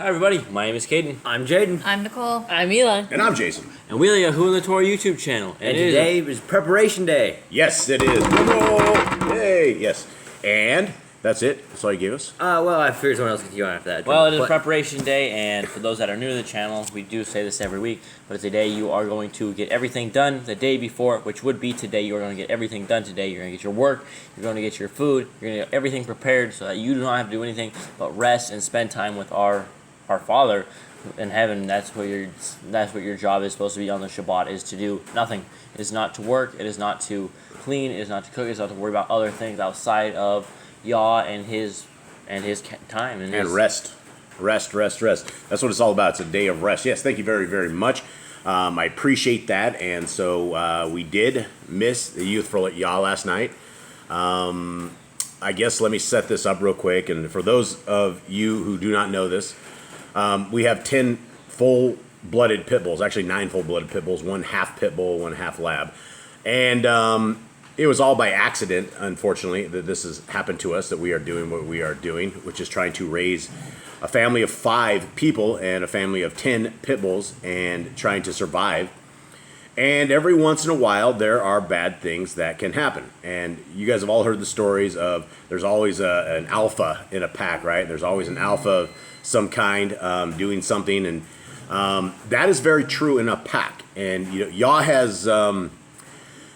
Hi everybody, my name is Caden. I'm Jaden. I'm Nicole. I'm Eli. And I'm Jason. And we are the Who in the Tour YouTube channel. And today is preparation day. Yes, it is. Drum roll. Hey, yes. And that's it. That's all you gave us. Well, I figured someone else could go on after that. Well, it is preparation day, and for those that are new to the channel, we do say this every week, but it's a day you are going to get everything done the day before, which would be today. You are going to get everything done today. You're going to get your work, you're going to get your food, you're going to get everything prepared so that you do not have to do anything but rest and spend time with our Father in heaven. That's what your job is supposed to be on the Shabbat, is to do nothing. It is not to work, it is not to clean, it is not to cook, it is not to worry about other things outside of Yah and his time and rest. That's what it's all about. It's a day of rest. Yes, thank you very, very much. I appreciate that. And so we did miss the Youthful at Yah last night. I guess let me set this up real quick. And for those of you who do not know this, we have 10 full-blooded pit bulls, actually 9 full-blooded pit bulls, 1 half pit bull, 1 half lab. And it was all by accident, unfortunately, that this has happened to us, that we are doing what we are doing, which is trying to raise a family of 5 people and a family of 10 pit bulls and trying to survive. And every once in a while, there are bad things that can happen. And you guys have all heard the stories of there's always an alpha in a pack, right? There's always an alpha of some kind doing something. And that is very true in a pack. And Yah has...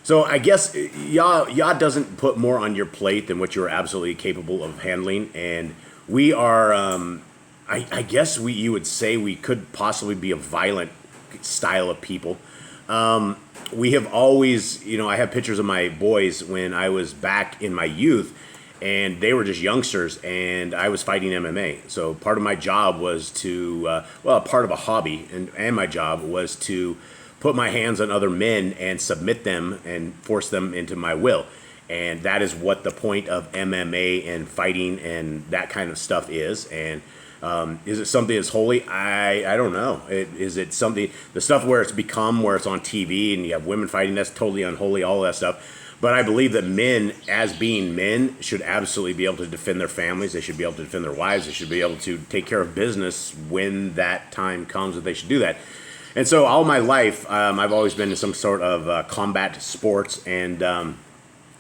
So I guess Yah doesn't put more on your plate than what you're absolutely capable of handling. And we are, I guess you would say we could possibly be a violent style of people. We have always, I have pictures of my boys when I was back in my youth, and they were just youngsters, and I was fighting MMA. So part of my job was to, part of a hobby, and my job was to put my hands on other men and submit them and force them into my will. And that is what the point of MMA and fighting and that kind of stuff is. And is it something that's holy? I don't know. Is it something, the stuff where it's on TV and you have women fighting, that's totally unholy, all that stuff. But I believe that men, as being men, should absolutely be able to defend their families. They should be able to defend their wives. They should be able to take care of business when that time comes that they should do that. And so all my life, I've always been in some sort of combat sports, and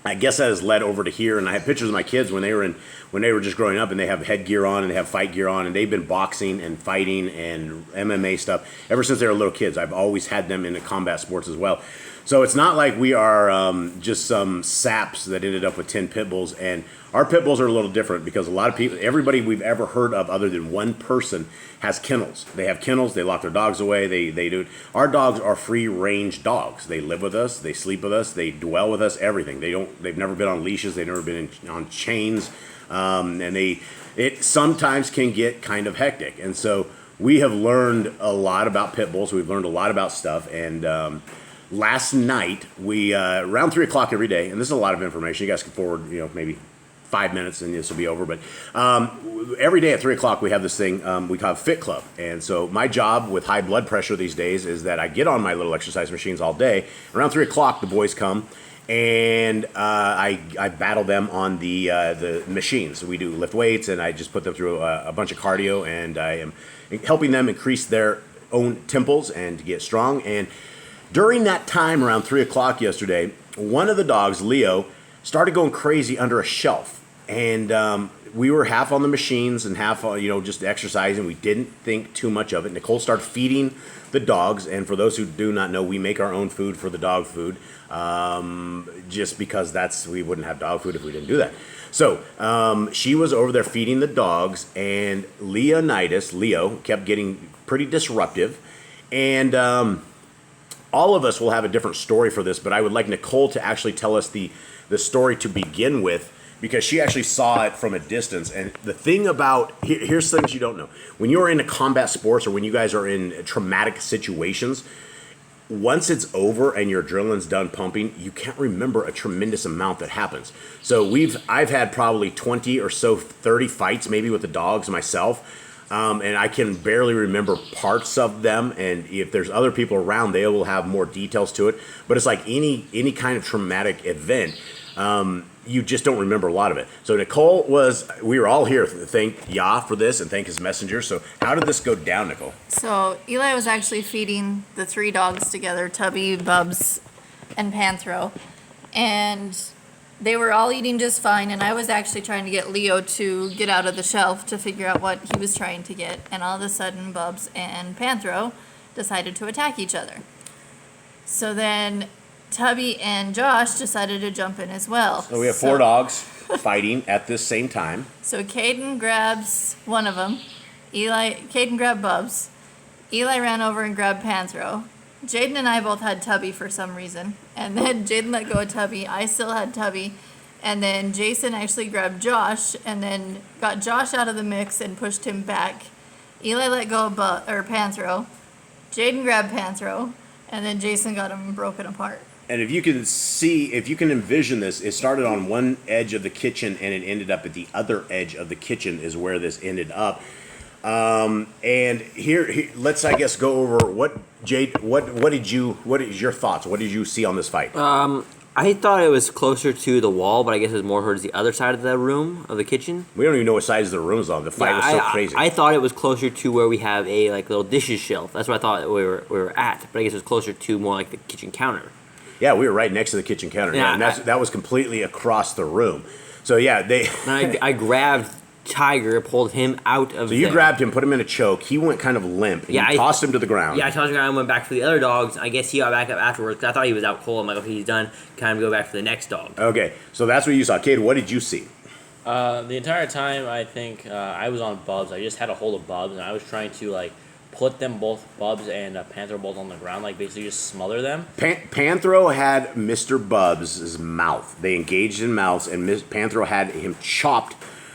I guess that has led over to here. And I have pictures of my kids when they were just growing up, and they have headgear on and they have fight gear on, and they've been boxing and fighting and MMA stuff ever since they were little kids. I've always had them into combat sports as well. So it's not like we are just some saps that ended up with 10 pit bulls. And our pit bulls are a little different because a lot of people, everybody we've ever heard of other than one person has kennels. They have kennels. They lock their dogs away. They do. Our dogs are free-range dogs. They live with us. They sleep with us. They dwell with us. Everything. They've never been on leashes. They've never been on chains. And it sometimes can get kind of hectic. And so we have learned a lot about pit bulls. We've learned a lot about stuff. And last night, we around 3 o'clock every day, and this is a lot of information. You guys can forward, maybe 5 minutes, and this will be over. But every day at 3 o'clock, we have this thing we call Fit Club. And so my job with high blood pressure these days is that I get on my little exercise machines all day. Around 3 o'clock, the boys come, and I battle them on the machines. So we do lift weights, and I just put them through a bunch of cardio, and I am helping them increase their own temples and to get strong. And during that time, around 3 o'clock yesterday, one of the dogs, Leo, started going crazy under a shelf. And we were half on the machines and half, just exercising. We didn't think too much of it. Nicole started feeding the dogs. And for those who do not know, we make our own food for the dog food, just because we wouldn't have dog food if we didn't do that. So she was over there feeding the dogs, and Leo, kept getting pretty disruptive. And all of us will have a different story for this, but I would like Nicole to actually tell us the story to begin with, because she actually saw it from a distance. And the thing about, here's things you don't know. When you're into combat sports or when you guys are in traumatic situations, once it's over and your adrenaline's done pumping, you can't remember a tremendous amount that happens. So I've had probably 20 or so, 30 fights maybe with the dogs myself. And I can barely remember parts of them. And if there's other people around, they will have more details to it. But it's like any kind of traumatic event. You just don't remember a lot of it. So Nicole we were all here to thank Yah for this and thank his messenger. So how did this go down, Nicole? So Eli was actually feeding the 3 dogs together, Tubby, Bubs, and Panthro. And they were all eating just fine. And I was actually trying to get Leo to get out of the shelf to figure out what he was trying to get. And all of a sudden, Bubs and Panthro decided to attack each other. So then Tubby and Josh decided to jump in as well. So we have 4 dogs fighting at this same time. So Caden grabs one of them. Caden grabbed Bubs. Eli ran over and grabbed Panthro. Jaden and I both had Tubby for some reason. And then Jaden let go of Tubby. I still had Tubby. And then Jason actually grabbed Josh and then got Josh out of the mix and pushed him back. Eli let go of Panthro. Jaden grabbed Panthro. And then Jason got him broken apart. And if you can envision this, it started on one edge of the kitchen and it ended up at the other edge of the kitchen is where this ended up. And here let's I guess go over what is your thoughts? What did you see on this fight? I thought it was closer to the wall, but I guess it was more towards the other side of the room of the kitchen. We don't even know what size the room's on. The fight was so crazy. I thought it was closer to where we have a little dishes shelf. That's what I thought we were at, but I guess it was closer to more like the kitchen counter. Yeah, we were right next to the kitchen counter. Yeah, and that was completely across the room. So yeah, I grabbed Tiger, pulled him out of. So you grabbed him, put him in a choke. He went kind of limp. And you tossed him to the ground. Yeah, I tossed him around and went back for the other dogs. I guess he got back up afterwards because I thought he was out cold. I'm like, okay, he's done. Kind of go back for the next dog. Okay, so that's what you saw. Cade, what did you see? The entire time, I think I was on Bubs. I just had a hold of Bubs, and I was trying to put them both, Bubs and Panthro, both on the ground, basically just smother them. Panthro had Mr. Bubs' mouth. They engaged in mouths, and Panthro had him chopped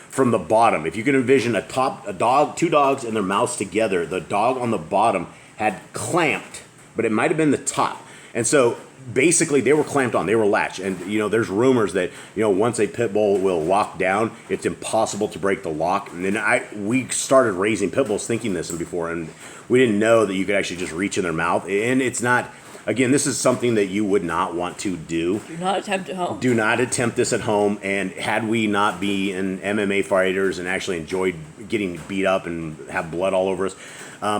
from the bottom. If you can envision two dogs and their mouths together, the dog on the bottom had clamped, but it might have been the top. And so basically they were clamped on, they were latched. And there's rumors that once a pit bull will lock down, it's impossible to break the lock. And then we started raising pit bulls thinking this before, and we didn't know that you could actually just reach in their mouth. And it's not, again, this is something that you would not want to do. Do not attempt at home. Do not attempt this at home. And had we not been MMA fighters and actually enjoyed getting beat up and have blood all over us,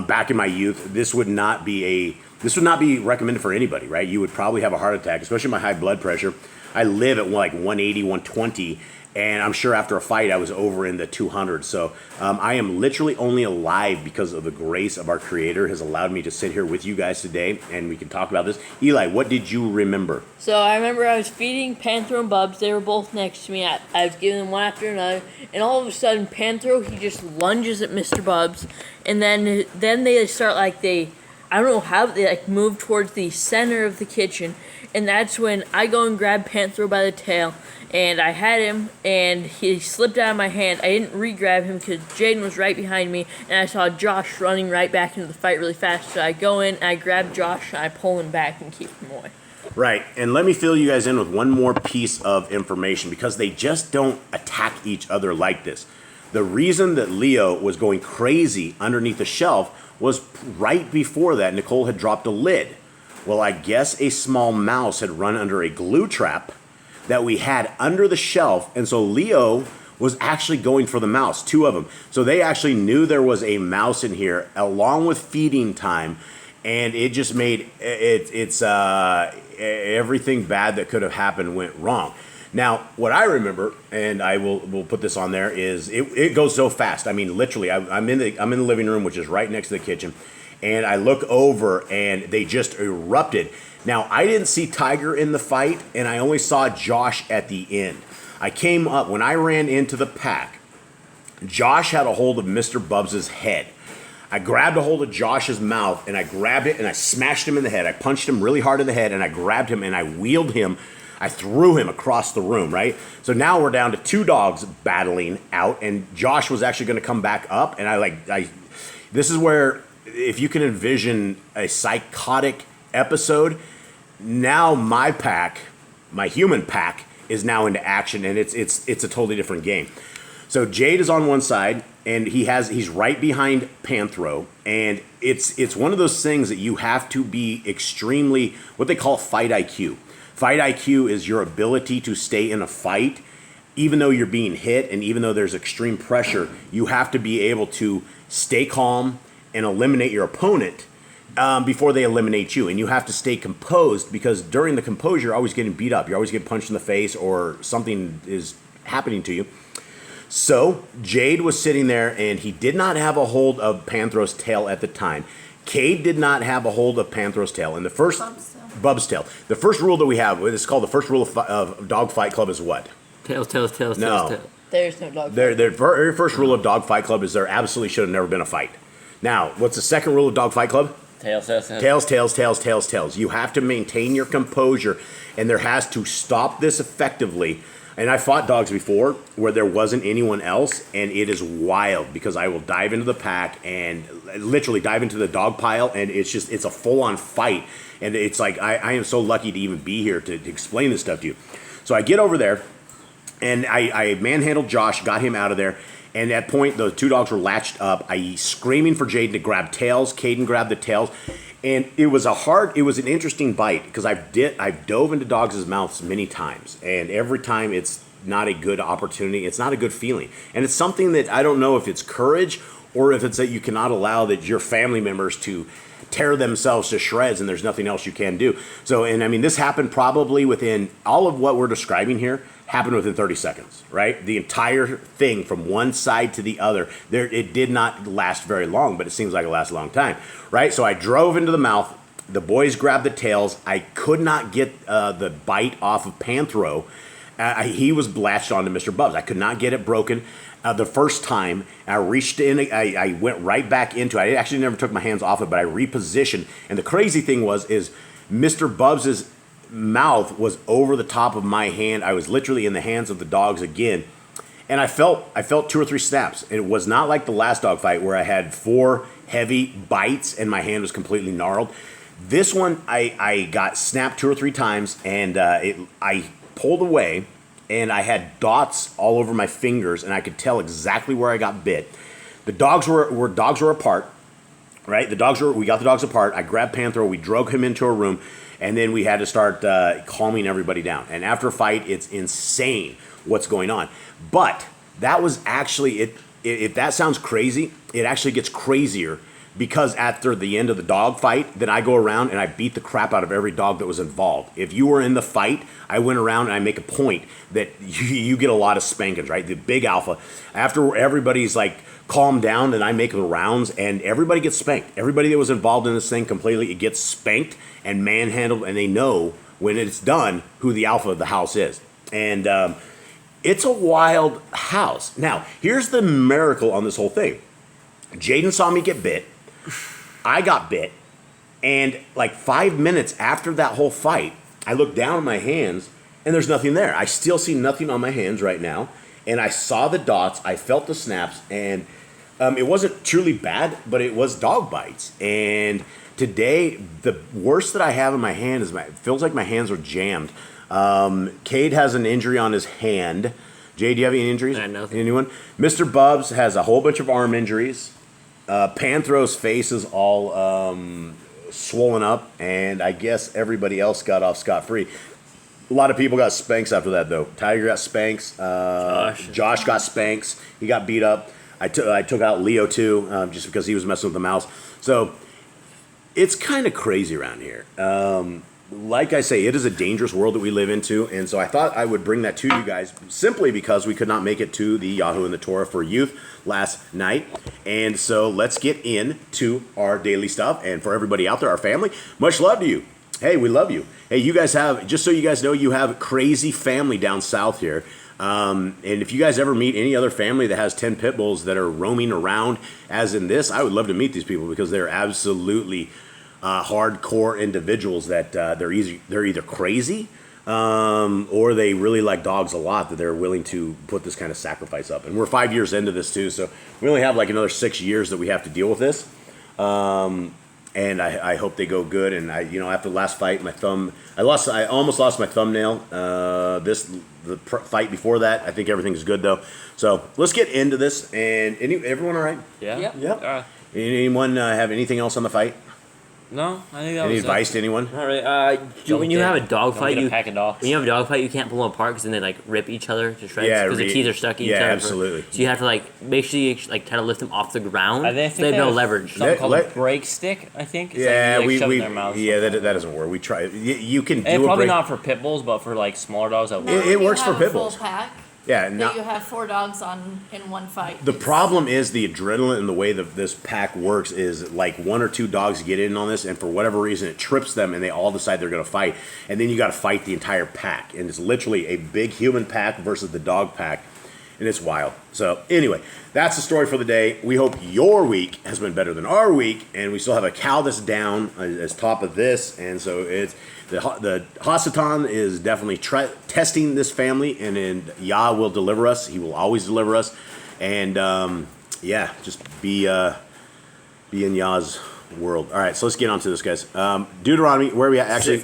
back in my youth, this would not be recommended for anybody, right? You would probably have a heart attack, especially my high blood pressure. I live at 180, 120, and I'm sure after a fight I was over in the 200s. So I am literally only alive because of the grace of our Creator has allowed me to sit here with you guys today, and we can talk about this. Eli, what did you remember? So I remember I was feeding Panthro and Bubs. They were both next to me. I was giving them one after another, and all of a sudden Panthro, he just lunges at Mr. Bubs, and then they start I don't know how they move towards the center of the kitchen, and that's when I go and grab Panthro by the tail, and I had him, and he slipped out of my hand. I didn't re-grab him because Jaden was right behind me, and I saw Josh running right back into the fight really fast. So I go in, and I grab Josh, and I pull him back and keep him away. Right, and let me fill you guys in with one more piece of information because they just don't attack each other like this. The reason that Leo was going crazy underneath the shelf was right before that Nicole had dropped a lid. Well, I guess a small mouse had run under a glue trap that we had under the shelf, and so Leo was actually going for the mouse, 2 of them. So they actually knew there was a mouse in here along with feeding time, and it just made everything bad that could have happened went wrong. Now, what I remember, and I will put this on there, is it goes so fast. I mean, literally, I'm in the living room, which is right next to the kitchen, and I look over, and they just erupted. Now, I didn't see Tiger in the fight, and I only saw Josh at the end. I came up, when I ran into the pack, Josh had a hold of Mr. Bubs' head. I grabbed a hold of Josh's mouth, and I grabbed it, and I smashed him in the head. I punched him really hard in the head, and I grabbed him, and I wheeled him. I threw him across the room, right? So now we're down to 2 dogs battling out, and Josh was actually going to come back up, and this is where, if you can envision a psychotic episode, now my pack, my human pack, is now into action, and it's a totally different game. So Jade is on one side, and he's right behind Panthro, and it's one of those things that you have to be extremely, what they call fight IQ. Fight IQ is your ability to stay in a fight even though you're being hit and even though there's extreme pressure. You have to be able to stay calm and eliminate your opponent before they eliminate you. And you have to stay composed, because during the composure, you're always getting beat up. You're always getting punched in the face or something is happening to you. So Jade was sitting there, and he did not have a hold of Panthro's tail at the time. Cade did not have a hold of Panthro's tail. And the first... Bub's tail. The first rule that we have, it's called the first rule of Dog Fight Club, is what? Tails. No. Tails. There's no dog. The very first rule of Dog Fight Club is there absolutely should have never been a fight. Now, what's the second rule of Dog Fight Club? Tails. Tails. You have to maintain your composure, and there has to stop this effectively. And I fought dogs before where there wasn't anyone else, and it is wild, because I will dive into the pack and literally dive into the dog pile, and it's a full-on fight. And it's like, I am so lucky to even be here to explain this stuff to you. So I get over there, and I manhandled Josh, got him out of there. And at that point, the two dogs were latched up. I screaming for Jaden to grab tails. Caden grabbed the tails. And it was an interesting bite, because I've dove into dogs' mouths many times. And every time it's not a good opportunity. It's not a good feeling. And it's something that I don't know if it's courage or if it's that you cannot allow that your family members to tear themselves to shreds and there's nothing else you can do. So, and I mean, this happened probably within, all of what we're describing here happened within 30 seconds, right? The entire thing from one side to the other, it did not last very long, but it seems like it lasted a long time, right? So I drove into the mouth. The boys grabbed the tails. I could not get the bite off of Panthro. He was latched onto Mr. Bubs. I could not get it broken. The first time I reached in, I went right back into it. I actually never took my hands off it, but I repositioned. And the crazy thing is Mr. Bubs's mouth was over the top of my hand. I was literally in the hands of the dogs again. And I felt 2 or 3 snaps. It was not like the last dog fight where I had 4 heavy bites and my hand was completely gnarled. This one, I got snapped 2 or 3 times, and I pulled away. And I had dots all over my fingers, and I could tell exactly where I got bit. The dogs were apart, right? We got the dogs apart. I grabbed Panthro, we drug him into a room, and then we had to start calming everybody down. And after a fight, it's insane what's going on. But that was actually it. If that sounds crazy, it actually gets crazier, because after the end of the dog fight, then I go around and I beat the crap out of every dog that was involved. If you were in the fight, I went around and I make a point that you get a lot of spankings, right? The big alpha. After everybody's like calmed down, then I make the rounds and everybody gets spanked. Everybody that was involved in this thing completely, it gets spanked and manhandled, and they know when it's done who the alpha of the house is. And it's a wild house. Now, here's the miracle on this whole thing. Jaden saw me get bit. I got bit, and like 5 minutes after that whole fight, I looked down at my hands, and there's nothing there. I still see nothing on my hands right now, and I saw the dots, I felt the snaps, and it wasn't truly bad, but it was dog bites. And today, the worst that I have in my hand is it feels like my hands are jammed. Cade has an injury on his hand. Jay, do you have any injuries? Nothing. Anyone? Mr. Bubs has a whole bunch of arm injuries. Panthro's face is all swollen up, and I guess everybody else got off scot-free. A lot of people got spanks after that, though. Tiger got spanks. Josh got spanks. He got beat up. I took out Leo, too, just because he was messing with the mouse. So it's kind of crazy around here. Like I say, it is a dangerous world that we live into, and so I thought I would bring that to you guys simply because we could not make it to the Yahoo and the Torah for Youth last night. And so let's get into our daily stuff. And for everybody out there, our family, much love to you. Hey, we love you. Hey, you guys have, just so you guys know, you have crazy family down south here. And if you guys ever meet any other family that has 10 pit bulls that are roaming around, as in this, I would love to meet these people because they're absolutely hardcore individuals that they're either crazy or they really like dogs a lot, that they're willing to put this kind of sacrifice up. And we're 5 years into this too, so we only have like another 6 years that we have to deal with this. and I hope they go good. And after the last fight, I almost lost my thumbnail. Fight before that, I think everything's good though. So let's get into this. And everyone all right? Yeah. Yep. Yep. Anyone have anything else on the fight? No, I think that Any was advice to anyone? All right. When you have a dog fight, a pack of dogs. when you have a dog fight, you can't pull them apart because then they like rip each other to shreds Yeah, because the teeth are stuck in each yeah, other. absolutely. So you have to like make sure you like try to lift them off the ground. I think so they have no leverage. Something called a Let- break stick. I think. It's Yeah, like you, shove it we in their mouths. yeah that doesn't work. We try. You can do And a probably break. not for pit bulls, but for like smaller dogs that Now, work. It when you works for have a pit full bulls. pack, Yeah, that now you have 4 dogs in one fight. the problem is the adrenaline and the way that this pack works is like 1 or 2 dogs get in on this, and for whatever reason it trips them, and they all decide they're going to fight, and then you got to fight the entire pack, and it's literally a big human pack versus the dog pack, and it's wild. So anyway, that's the story for the day. We hope your week has been better than our week, and we still have a cow that's down as top of this, and so it's the Hasatan is definitely testing this family, and then Yah will deliver us. He will always deliver us, and just be in Yah's world. All right, so let's get on to this, guys. Deuteronomy, where are we at? Actually,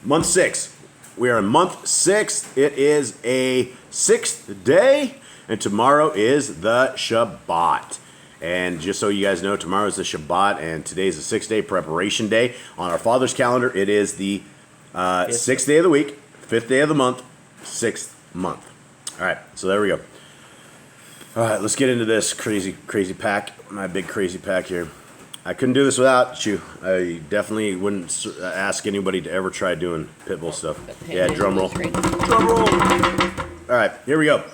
month 6. We are in month 6. It is a 6th day, and tomorrow is the Shabbat. And just so you guys know, tomorrow is the Shabbat, and today is the 6th-day preparation day. On our Father's calendar, it is the 6th day of the week, 5th day of the month, 6th month. All right, so there we go. All right, let's get into this crazy pack, my big crazy pack here. I couldn't do this without you. I definitely wouldn't ask anybody to ever try doing pit bull stuff. Yeah, drum roll. Drum roll. All right, here we go.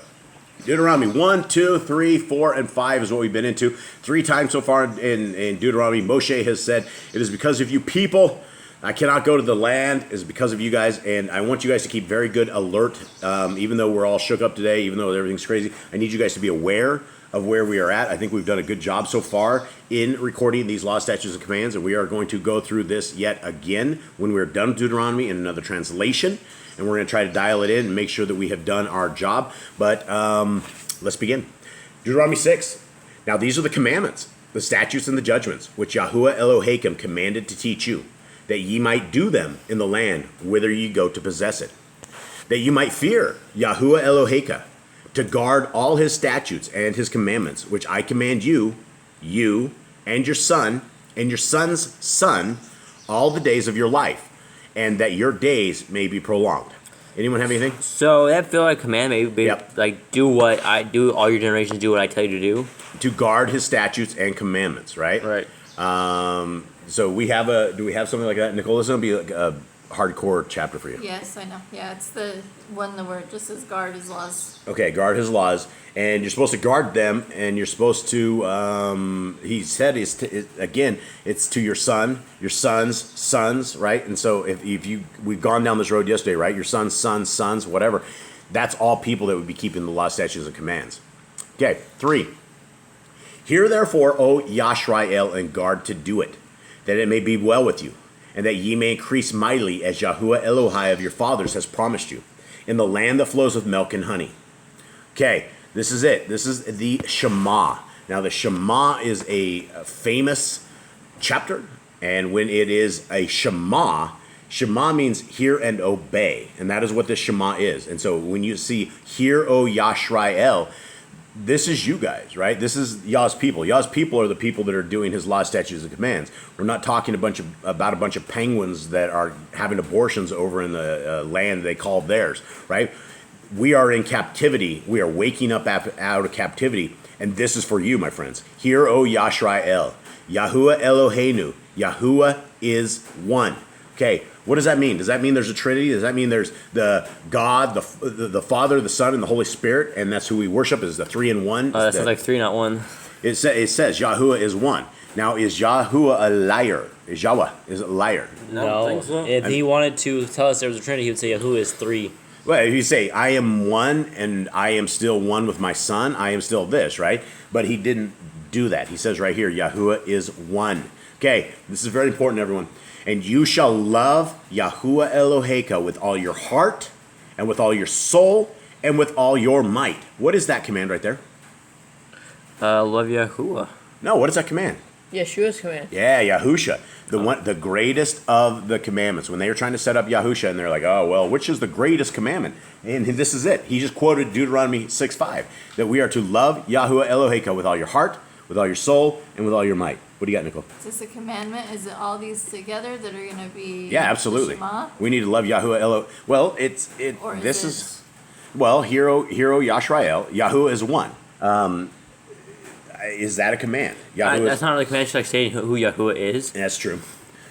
Deuteronomy 1, 2, 3, 4, and 5 is what we've been into. 3 times so far in Deuteronomy, Moshe has said, "It is because of you people I cannot go to the land. It's because of you guys." And I want you guys to keep very good alert. Even though we're all shook up today, even though everything's crazy, I need you guys to be aware of where we are at. I think we've done a good job so far in recording these laws, statutes, and commands, and we are going to go through this yet again when we're done with Deuteronomy in another translation. And we're going to try to dial it in and make sure that we have done our job. But let's begin. Deuteronomy 6. Now these are the commandments, the statutes and the judgments, which Yahuwah Elohim commanded to teach you, that ye might do them in the land whither ye go to possess it. That you might fear Yahuwah Elohim, to guard all his statutes and his commandments, which I command you, and your son, and your son's son, all the days of your life, and that your days may be prolonged. Anyone have anything? So that feel like a command, maybe Yep. like do what I do. All your generations do what I tell you to do. To guard his statutes and commandments, right? Right. So do we have something like that, Nicole? This is gonna be like a hardcore chapter for you. Yes, I know. Yeah, it's the one where it just says guard his laws. Okay, guard his laws, and you're supposed to guard them, and you're supposed to. He said, again, it's to your son, your son's sons, right? And so if we've gone down this road yesterday, right? Your son's sons, whatever. That's all people that would be keeping the law, statutes, and commands. Okay, 3. Hear therefore, O Yashrael, and guard to do it, that it may be well with you, and that ye may increase mightily, as Yahuwah Elohai of your fathers has promised you, in the land that flows with milk and honey. Okay, this is it. This is the Shema. Now, the Shema is a famous chapter, and when it is a Shema, Shema means hear and obey, and that is what the Shema is. And so when you see, hear, O Yashrael, this is you guys, right? This is Yah's people. Yah's people are the people that are doing his law, statutes, and commands. We're not talking about a bunch of penguins that are having abortions over in the land they call theirs, right? We are in captivity. We are waking up out of captivity, and this is for you, my friends. Hear, O Yashrael, Yahuwah Eloheinu. Yahuwah is one. Okay, what does that mean? Does that mean there's a Trinity? Does that mean there's the God, the Father, the Son, and the Holy Spirit, and that's who we worship? Is the 3 in 1? That sounds like 3, not 1. It says Yahuwah is one. Now, is Yahuwah a liar? Is Yahweh is a liar? No, think so. if he wanted to tell us there was a Trinity, he would say Yahuwah is 3. Well, if you say, I am one, and I am still one with my son, I am still this, right? But he didn't do that. He says right here, Yahuwah is one. Okay, this is very important, everyone. And you shall love Yahuwah Eloheka with all your heart, and with all your soul, and with all your might. What is that command right there? Love Yahuwah. No, what is that command? Yeshua's command. Yeah, Yahusha, the greatest of the commandments. When they were trying to set up Yahusha, and they're like, oh well, which is the greatest commandment? And this is it. He just quoted Deuteronomy 6:5, that we are to love Yahuwah Eloheka with all your heart, with all your soul, and with all your might. What do you got, Nicole? Is this a commandment? Is it all these together that are going to be? Yeah, absolutely. Shema? We need to love Yahuwah Elo. Well, Or this it- is well, hero Yashrael. Yahuwah is one. Is that a command? Yahuwah That's not really a command. It's like stating who Yahuwah is. That's true.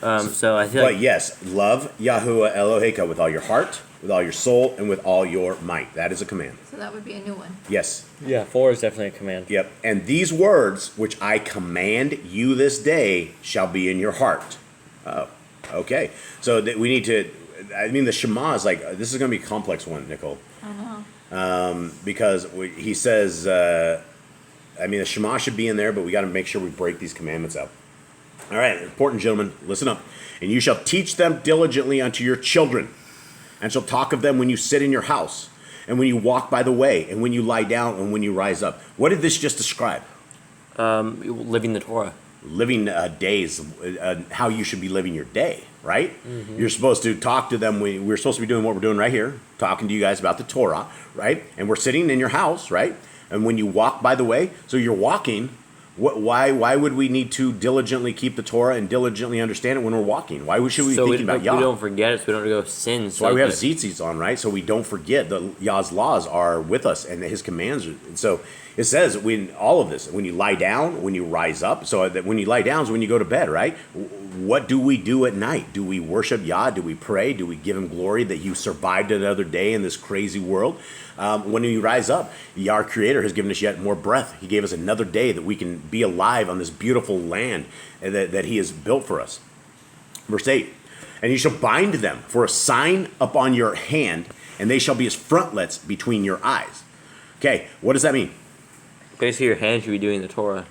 So I feel But like yes, love Yahuwah Eloheka with all your heart, with all your soul, and with all your might. That is a command. So that would be a new one. Yes. Yeah, 4 is definitely a command. Yep. And these words, which I command you this day, shall be in your heart. Oh, okay. So we need to. I mean, the Shema is like, this is going to be a complex one, Nicole. I know. Because he says, I mean, the Shema should be in there, but we got to make sure we break these commandments up. All right, important gentlemen, listen up. And you shall teach them diligently unto your children, and shall talk of them when you sit in your house, and when you walk by the way, and when you lie down, and when you rise up. What did this just describe? living the Torah. Living days, how you should be living your day, right? You're supposed to talk to them. We're supposed to be doing what we're doing right here, talking to you guys about the Torah, right? And we're sitting in your house, right? And when you walk by the way, so you're walking. Why would we need to diligently keep the Torah and diligently understand it when we're walking? Why should we be thinking about Yah? We don't forget it, so we don't go sin. That's why we have tzitzits on, right? So we don't forget that Yah's laws are with us and His commands. And so it says when all of this, when you lie down, when you rise up. So that when you lie down is when you go to bed, right? What do we do at night? Do we worship Yah? Do we pray? Do we give Him glory that you survived another day in this crazy world? When we rise up, Yah, our Creator, has given us yet more breath. He gave us another day that we can be alive on this beautiful land that He has built for us. Verse 8, and you shall bind them for a sign upon your hand, and they shall be as frontlets between your eyes. Okay, what does that mean? Basically, your hand should be doing the Torah.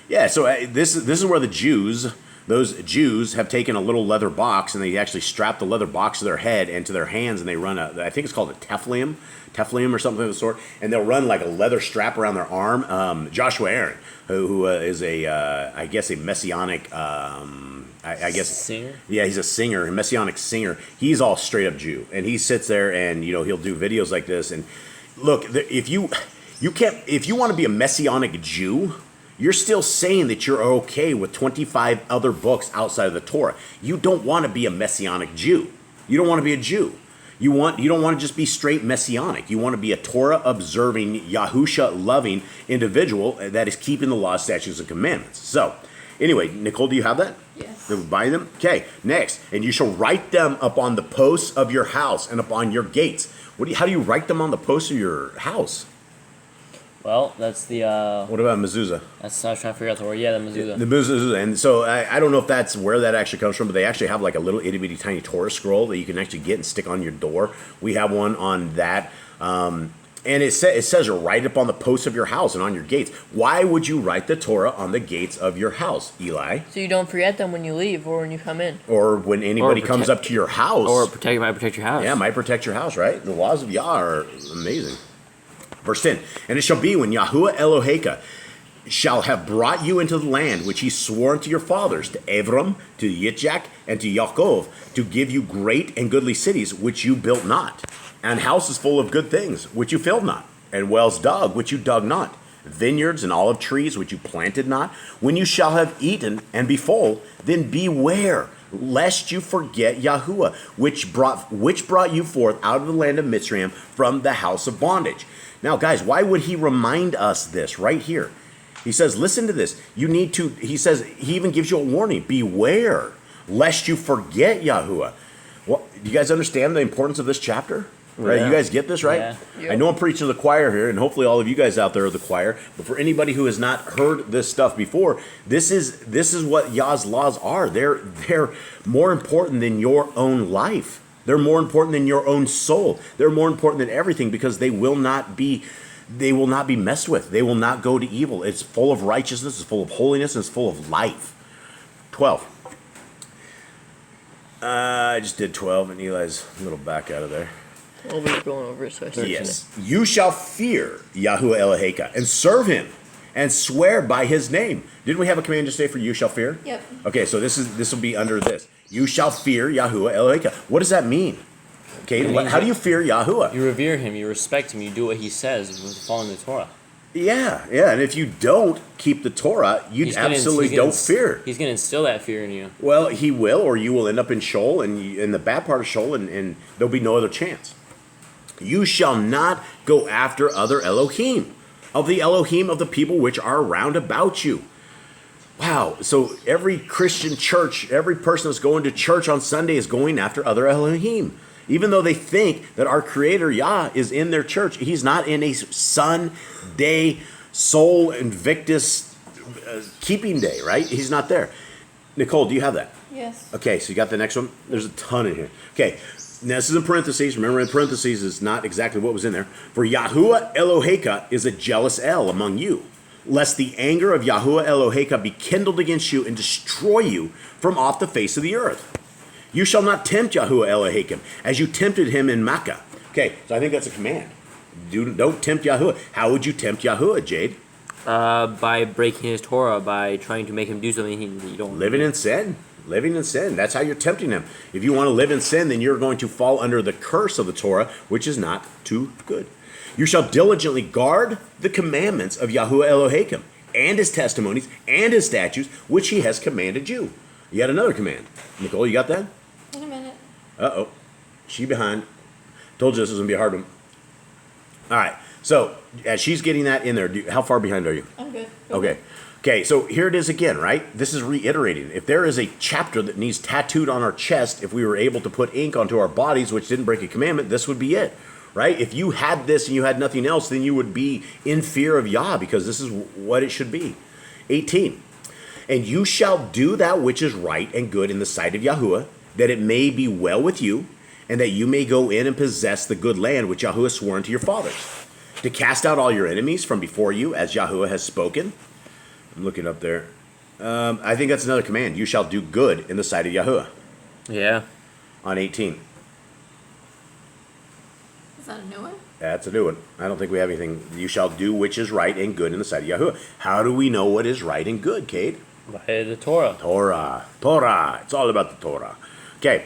Yeah, so this is where those Jews have taken a little leather box and they actually strap the leather box to their head and to their hands, and they run I think it's called a tefillin or something of the sort, and they'll run like a leather strap around their arm. Joshua Aaron, who is I guess a messianic, I guess Singer? Yeah, he's a singer, a messianic singer. He's all straight up Jew, and he sits there and he'll do videos like this. And look, if you want to be a messianic Jew, you're still saying that you're okay with 25 other books outside of the Torah. You don't want to be a messianic Jew. You don't want to be a Jew. You don't want to just be straight messianic. You want to be a Torah observing, Yahusha loving individual that is keeping the law, statutes, and commandments. So, anyway, Nicole, do you have that? Yes. That we bind them? Okay, next. And you shall write them upon the posts of your house and upon your gates. How do you write them on the posts of your house? Well, that's the, What about mezuzah? that's, I was trying to figure out the word. Yeah, the mezuzah. The mezuzah. And so I don't know if that's where that actually comes from, but they actually have like a little itty bitty tiny Torah scroll that you can actually get and stick on your door. We have one on that. And it says write up on the posts of your house and on your gates. Why would you write the Torah on the gates of your house, Eli? So you don't forget them when you leave or when you come in. Or when anybody Or comes protect- up to your house. Or might protect your house. Yeah, might protect your house, right? The laws of Yah are amazing. Verse 10, and it shall be when Yahuwah Eloheka shall have brought you into the land which he swore unto your fathers, to Avram, to Yitzchak, and to Yaakov, to give you great and goodly cities which you built not, and houses full of good things which you filled not, and wells dug which you dug not, vineyards and olive trees which you planted not. When you shall have eaten and be full, then beware, lest you forget Yahuwah, which brought you forth out of the land of Mitzrayim from the house of bondage. Now, guys, why would he remind us this right here? He says, listen to this. He says, he even gives you a warning. Beware, lest you forget Yahuwah. Well, do you guys understand the importance of this chapter? Right? Yeah. You guys get this, right? Yeah. Yep. I know I'm preaching to the choir here, and hopefully all of you guys out there are the choir. But for anybody who has not heard this stuff before, this is what Yah's laws are. They're more important than your own life. They're more important than your own soul. They're more important than everything because they will not be messed with. They will not go to evil. It's full of righteousness, it's full of holiness, and it's full of life. 12. I just did 12, and Eli's a little back out of there. Well, we were going over it, so I started Yes. You shall fear Yahuwah Eloheka and serve him and swear by his name. Didn't we have a command yesterday for you shall fear? Yep. Okay, so this will be under this. You shall fear Yahuwah Eloheka. What does that mean? Okay, It means how do you fear Yahuwah? You revere him, you respect him, you do what he says with following the Torah. Yeah, and if you don't keep the Torah, you absolutely don't fear. He's going to instill that fear in you. Well, he will, or you will end up in Sheol, and in the bad part of Sheol, and there'll be no other chance. You shall not go after other Elohim, of the Elohim of the people which are round about you. Wow, so every Christian church, every person that's going to church on Sunday is going after other Elohim. Even though they think that our Creator, Yah, is in their church, He's not in a sun, day, sol Invictus keeping day, right? He's not there. Nicole, do you have that? Yes. Okay, so you got the next one? There's a ton in here. Okay, now this is in parentheses. Remember, in parentheses is not exactly what was in there. For Yahuwah Eloheka is a jealous El among you, lest the anger of Yahuwah Eloheka be kindled against you and destroy you from off the face of the earth. You shall not tempt Yahuwah Elohim, as you tempted him in Makkah. Okay, so I think that's a command. Don't tempt Yahuwah. How would you tempt Yahuwah, Jade? By breaking his Torah, by trying to make him do something you don't. Living in sin. Living in sin. That's how you're tempting him. If you want to live in sin, then you're going to fall under the curse of the Torah, which is not too good. You shall diligently guard the commandments of Yahuwah Elohim, and his testimonies, and his statutes, which he has commanded you. Yet another command. Nicole, you got that? In a minute. Uh-oh. She behind. Told you this was going to be a hard one. All right. So, as she's getting that in there, how far behind are you? I'm good. Okay. Okay, so here it is again, right? This is reiterating. If there is a chapter that needs tattooed on our chest, if we were able to put ink onto our bodies, which didn't break a commandment, this would be it, right? If you had this and you had nothing else, then you would be in fear of Yah, because this is what it should be. 18. And you shall do that which is right and good in the sight of Yahuwah, that it may be well with you, and that you may go in and possess the good land which Yahuwah swore unto your fathers, to cast out all your enemies from before you, as Yahuwah has spoken. I'm looking up there. I think that's another command. You shall do good in the sight of Yahuwah. Yeah. On 18. Is that a new one? That's a new one. I don't think we have anything. You shall do which is right and good in the sight of Yahuwah. How do we know what is right and good, Cade? By the Torah. Torah. It's all about the Torah. Okay.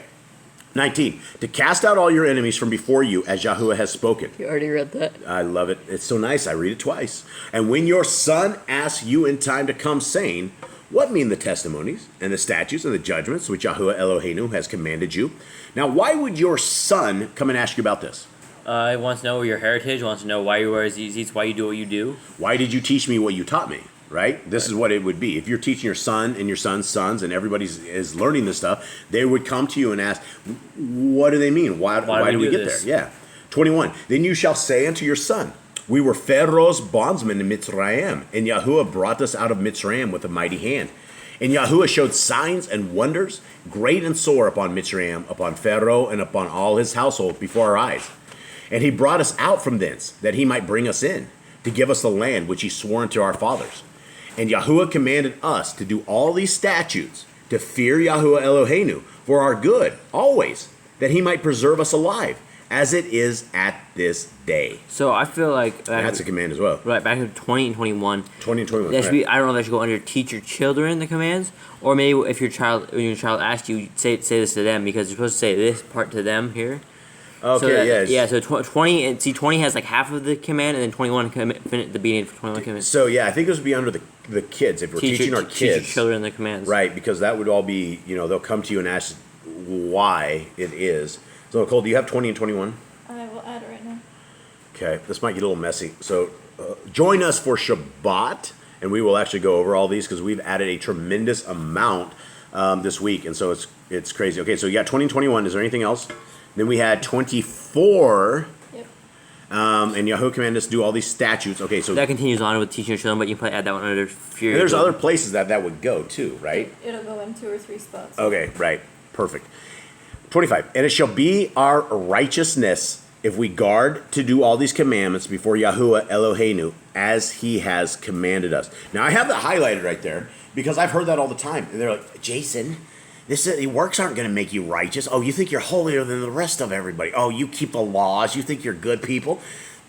19. To cast out all your enemies from before you, as Yahuwah has spoken. You already read that. I love it. It's so nice. I read it twice. And when your son asks you in time to come, saying, what mean the testimonies and the statutes and the judgments which Yahuwah Eloheinu has commanded you? Now, why would your son come and ask you about this? He wants to know your heritage, wants to know why you wear Zizits, why you do what you do. Why did you teach me what you taught me? Right? This is what it would be. If you're teaching your son and your son's sons and everybody is learning this stuff, they would come to you and ask, what do they mean? Why do we get this? there? Yeah. 21. Then you shall say unto your son, we were Pharaoh's bondsmen in Mitzrayim, and Yahuwah brought us out of Mitzrayim with a mighty hand. And Yahuwah showed signs and wonders, great and sore, upon Mitzrayim, upon Pharaoh, and upon all his household before our eyes. And he brought us out from thence, that he might bring us in, to give us the land which he swore unto our fathers. And Yahuwah commanded us to do all these statutes, to fear Yahuwah Eloheinu for our good, always, that he might preserve us alive, as it is at this day. So I feel like That's a command as well. right back in 20 and 21. 20 and 21. That should right. be. I don't know if that should go under teach your children the commands, or maybe if when your child asks you, say this to them, because you're supposed to say this part to them here. Okay, So that, yes. yeah. So 20 and see 20 has like half of the command, and then 21 the beginning for 21 commands. So yeah, I think this would be under the kids if we're teaching our teach your kids. children the commands. Right, because that would all be, they'll come to you and ask why it is. So Nicole, do you have 20 and 21? I will add it right now. Okay, this might get a little messy. So join us for Shabbat, and we will actually go over all these because we've added a tremendous amount this week, and so it's crazy. Okay, so you got 20 and 21. Is there anything else? Then we had 24, Yep. and Yahoo commanded us to do all these statutes. Okay, so That continues on with teaching your children, but you can probably add that one under fear. and there's other places that would go too, right? It'll go in 2 or 3 spots. Okay, right. Perfect. 25. And it shall be our righteousness if we guard to do all these commandments before Yahuwah Eloheinu as he has commanded us. Now, I have that highlighted right there because I've heard that all the time. And they're like, Jason, works aren't going to make you righteous. Oh, you think you're holier than the rest of everybody. Oh, you keep the laws. You think you're good people.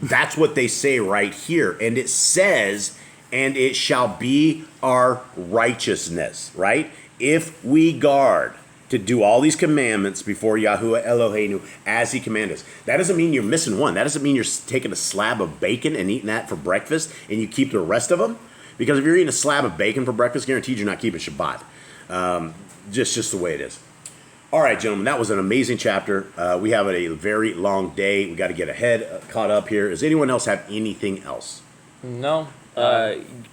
That's what they say right here. And it says and it shall be our righteousness, right? If we guard to do all these commandments before Yahuwah Eloheinu as he commanded us. That doesn't mean you're missing one. That doesn't mean you're taking a slab of bacon and eating that for breakfast and you keep the rest of them. Because if you're eating a slab of bacon for breakfast, guaranteed you're not keeping Shabbat. Just the way it is. All right, gentlemen, that was an amazing chapter. We have a very long day. We got to get ahead, caught up here. Does anyone else have anything else? No.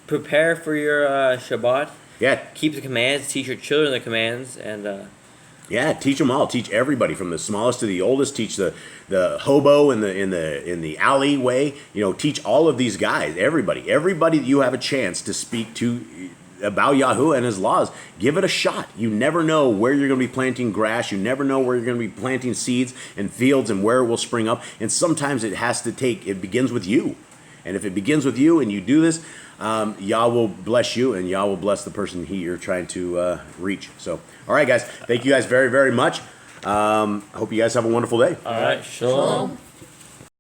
Prepare for your Shabbat. Yeah, Keep the commands. Teach your children the commands, and yeah. Teach them all. Teach everybody from the smallest to the oldest. Teach the hobo in the alleyway. You know, teach all of these guys. Everybody that you have a chance to speak to about Yahuwah and his laws, give it a shot. You never know where you're going to be planting grass. You never know where you're going to be planting seeds and fields and where it will spring up. And sometimes it begins with you. And if it begins with you and you do this, Yah will bless you and Yah will bless the person you're trying to reach. So, all right, guys. Thank you guys very, very much. Hope you guys have a wonderful day. all right, shalom.